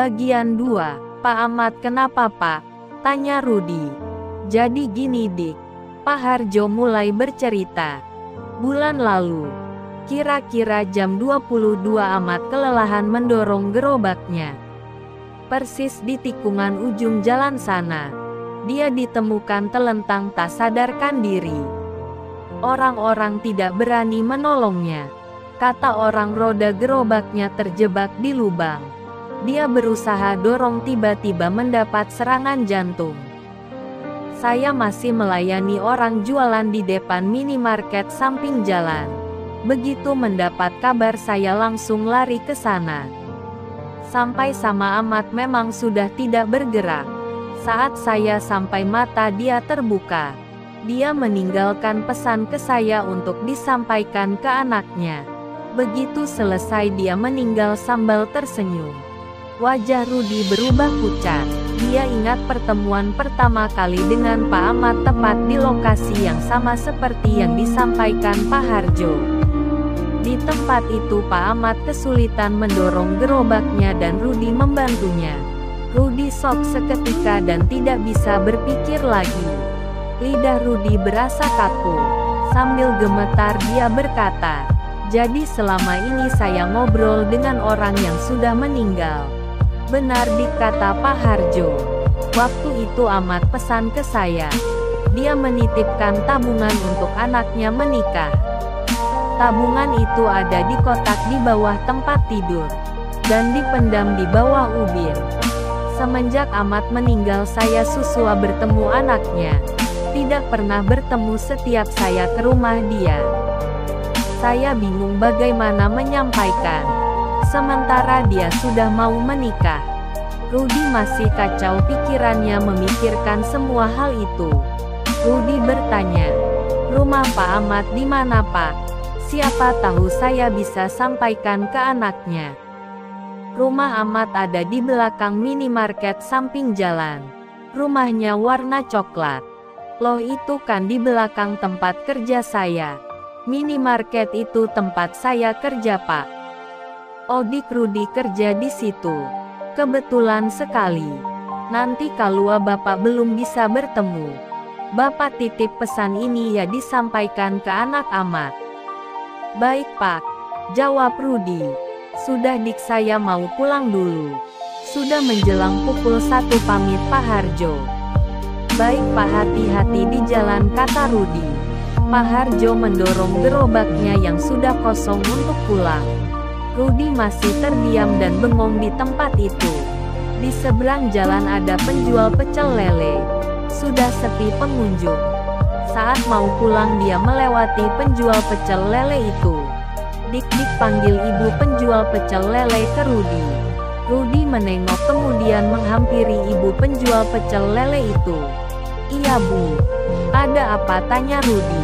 Bagian 2. Pak Ahmad kenapa Pak? Tanya Rudi. Jadi gini Dik. Pak Harjo mulai bercerita. Bulan lalu, kira-kira jam 22 Ahmad kelelahan mendorong gerobaknya. Persis di tikungan ujung jalan sana. Dia ditemukan telentang tak sadarkan diri. Orang-orang tidak berani menolongnya. Kata orang roda gerobaknya terjebak di lubang. Dia berusaha dorong tiba-tiba mendapat serangan jantung. Saya masih melayani orang jualan di depan minimarket samping jalan. Begitu mendapat kabar saya langsung lari ke sana. Sampai sama Ahmad memang sudah tidak bergerak. Saat saya sampai mata dia terbuka. Dia meninggalkan pesan ke saya untuk disampaikan ke anaknya. Begitu selesai dia meninggal sambil tersenyum. Wajah Rudi berubah pucat. Dia ingat pertemuan pertama kali dengan Pak Ahmad tepat di lokasi yang sama seperti yang disampaikan Pak Harjo. Di tempat itu Pak Ahmad kesulitan mendorong gerobaknya dan Rudi membantunya. Rudi shock seketika dan tidak bisa berpikir lagi. Lidah Rudi berasa kaku. Sambil gemetar dia berkata, jadi selama ini saya ngobrol dengan orang yang sudah meninggal. Benar dikata Pak Harjo. Waktu itu Ahmad pesan ke saya. Dia menitipkan tabungan untuk anaknya menikah. Tabungan itu ada di kotak di bawah tempat tidur. Dan dipendam di bawah ubin. Semenjak Ahmad meninggal saya susah bertemu anaknya. Tidak pernah bertemu setiap saya ke rumah dia. Saya bingung bagaimana menyampaikan. Sementara dia sudah mau menikah. Rudi masih kacau pikirannya memikirkan semua hal itu. Rudi bertanya, rumah Pak Ahmad di mana Pak? Siapa tahu saya bisa sampaikan ke anaknya. Rumah Ahmad ada di belakang minimarket samping jalan. Rumahnya warna coklat. Loh itu kan di belakang tempat kerja saya. Minimarket itu tempat saya kerja Pak. Odik Rudi kerja di situ. Kebetulan sekali. Nanti kalau Bapak belum bisa bertemu, Bapak titip pesan ini ya disampaikan ke anak Ahmad. Baik Pak, jawab Rudi. Sudah Dik saya mau pulang dulu. Sudah menjelang pukul 1 pamit Pak Harjo. Baik Pak hati-hati di jalan kata Rudi. Pak Harjo mendorong gerobaknya yang sudah kosong untuk pulang. Rudi masih terdiam dan bengong di tempat itu. Di seberang jalan ada penjual pecel lele. Sudah sepi pengunjung. Saat mau pulang dia melewati penjual pecel lele itu. Dik-dik panggil ibu penjual pecel lele ke Rudi. Rudi menengok kemudian menghampiri ibu penjual pecel lele itu. Iya Bu. Ada apa tanya Rudi.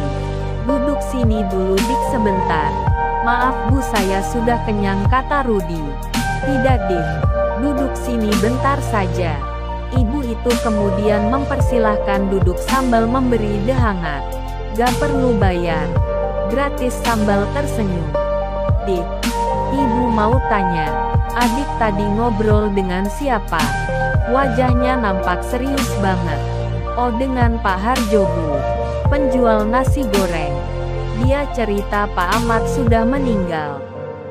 Duduk sini dulu Dik sebentar. Maaf Bu saya sudah kenyang kata Rudi. Tidak Dik, duduk sini bentar saja. Ibu itu kemudian mempersilahkan duduk sambil memberi teh hangat. Gak perlu bayar. Gratis sambil tersenyum. Dik, ibu mau tanya, adik tadi ngobrol dengan siapa? Wajahnya nampak serius banget. Oh dengan Pak Harjo Bu, penjual nasi goreng. Dia cerita Pak Ahmad sudah meninggal.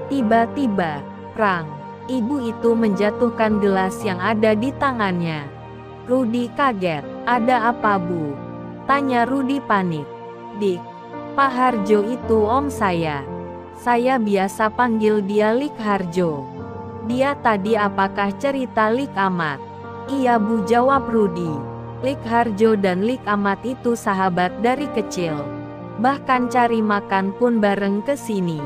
Tiba-tiba, prang, ibu itu menjatuhkan gelas yang ada di tangannya. Rudi kaget. Ada apa Bu? Tanya Rudi panik. Dik, Pak Harjo itu om saya. Saya biasa panggil dia Lik Harjo. Dia tadi apakah cerita Lik Ahmad? Iya Bu jawab Rudi. Lik Harjo dan Lik Ahmad itu sahabat dari kecil. Bahkan cari makan pun bareng ke sini.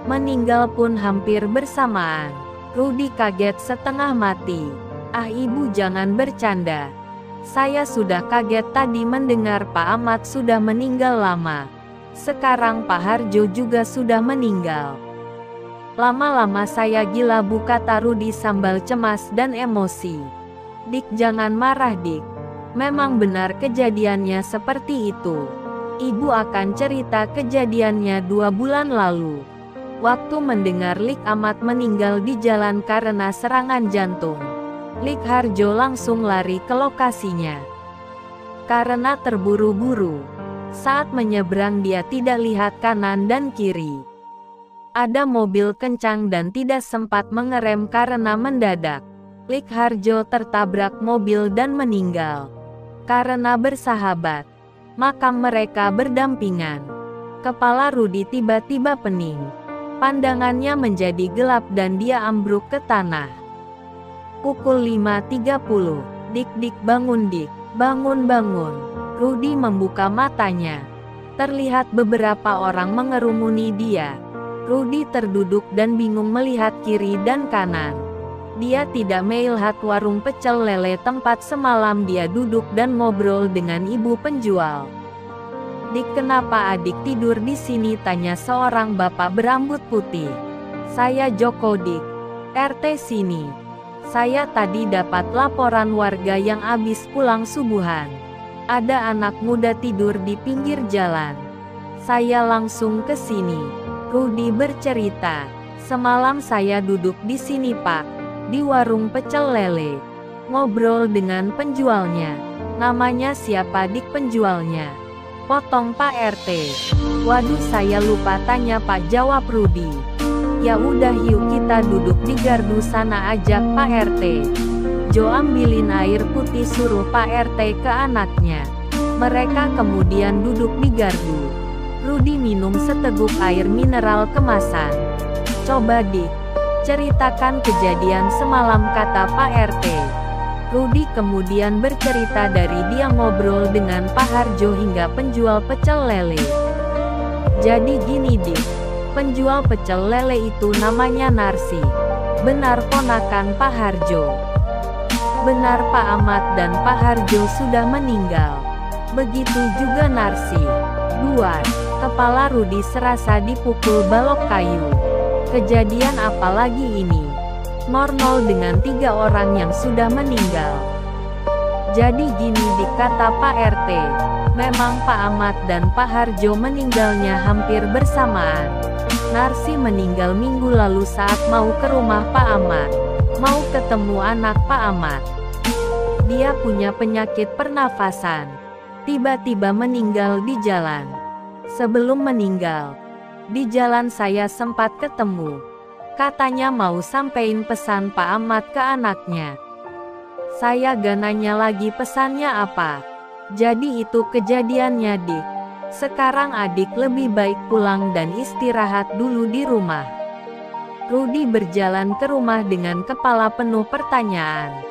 Meninggal pun hampir bersamaan. Rudi kaget setengah mati. Ah ibu jangan bercanda. Saya sudah kaget tadi mendengar Pak Ahmad sudah meninggal lama. Sekarang Pak Harjo juga sudah meninggal. Lama-lama saya gila Bu kata Rudi sambil cemas dan emosi. Dik jangan marah Dik. Memang benar kejadiannya seperti itu. Ibu akan cerita kejadiannya 2 bulan lalu. Waktu mendengar Lik Ahmad meninggal di jalan karena serangan jantung, Lik Harjo langsung lari ke lokasinya. Karena terburu-buru, saat menyeberang dia tidak lihat kanan dan kiri. Ada mobil kencang dan tidak sempat mengerem karena mendadak. Lik Harjo tertabrak mobil dan meninggal. Karena bersahabat, makam mereka berdampingan. Kepala Rudi tiba-tiba pening. Pandangannya menjadi gelap dan dia ambruk ke tanah. Pukul 5.30. Dik bangun Dik. Bangun. Rudi membuka matanya. Terlihat beberapa orang mengerumuni dia. Rudi terduduk dan bingung melihat kiri dan kanan. Dia tidak melihat warung pecel lele tempat semalam dia duduk dan ngobrol dengan ibu penjual. Dik, kenapa adik tidur di sini? Tanya seorang bapak berambut putih. Saya Joko Dik, RT sini. Saya tadi dapat laporan warga yang habis pulang subuhan. Ada anak muda tidur di pinggir jalan. Saya langsung ke sini. Rudi bercerita. Semalam saya duduk di sini Pak, di warung pecel lele. Ngobrol dengan penjualnya. Namanya siapa Dik penjualnya? Potong Pak RT. Waduh saya lupa tanya Pak, jawab Rudi. Ya udah yuk kita duduk di gardu sana, ajak Pak RT. Jo ambilin air putih, suruh Pak RT ke anaknya. Mereka kemudian duduk di gardu. Rudi minum seteguk air mineral kemasan. Coba Dik, ceritakan kejadian semalam, kata Pak RT. Rudi kemudian bercerita dari dia ngobrol dengan Pak Harjo hingga penjual pecel lele. Jadi gini Dik, penjual pecel lele itu namanya Narsi. Benar ponakan Pak Harjo. Benar Pak Ahmad dan Pak Harjo sudah meninggal. Begitu juga Narsi. Duar, kepala Rudi serasa dipukul balok kayu. Kejadian apa lagi ini? Normal dengan 3 orang yang sudah meninggal. Jadi gini dikata Pak RT, memang Pak Ahmad dan Pak Harjo meninggalnya hampir bersamaan. Narsi meninggal minggu lalu saat mau ke rumah Pak Ahmad, mau ketemu anak Pak Ahmad. Dia punya penyakit pernafasan, tiba-tiba meninggal di jalan. Sebelum meninggal, di jalan saya sempat ketemu. Katanya mau sampein pesan Pak Ahmad ke anaknya. Saya gak nanya lagi pesannya apa. Jadi itu kejadiannya Dik. Sekarang adik lebih baik pulang dan istirahat dulu di rumah. Rudi berjalan ke rumah dengan kepala penuh pertanyaan.